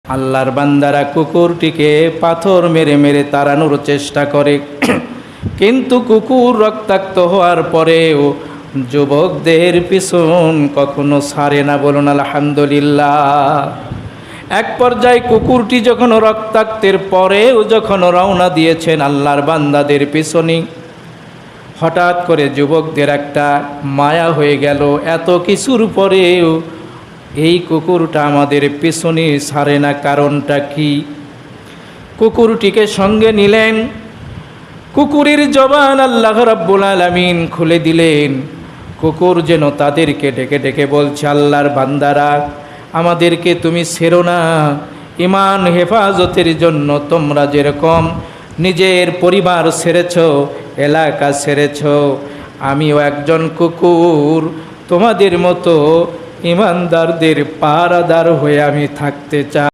আল্লাহর বান্দারা কুকুরটিকে পাথর মেরে মেরে তাড়ানোর চেষ্টা করে কিন্তু কুকুর রক্তাক্ত হওয়ার পরেও যুবকদের পিছন কখনো ছাড়ে না। বলুন আলহামদুলিল্লাহ। এক পর্যায়ে কুকুরটি যখন রক্তাক্তের পরেও যখন রওনা দিয়েছেন আল্লাহর বান্দাদের পিছনে, হঠাৎ করে যুবকদের একটা মায়া হয়ে গেল, এত কিছুর পরেও এই কুকুরটা আমাদের পিছনে ছাড়ে না, কারণটা কি? কুকুরটিকে সঙ্গে নিলেন, কুকুরের জবান আল্লাহ রাব্বুল আলামিন খুলে দিলেন। কুকুর যেন তাদেরকে ডেকে ডেকে বলছে, আল্লাহর বান্দারা, আমাদেরকে তুমি ছেড়ো না। ঈমান হেফাজতের জন্য তোমরা যেরকম নিজের পরিবার ছেড়েছ, এলাকা ছেড়েছ, আমিও একজন কুকুর, তোমাদের মতো ঈমানদারদের পাহারাদার হয়ে আমি থাকতে চাই।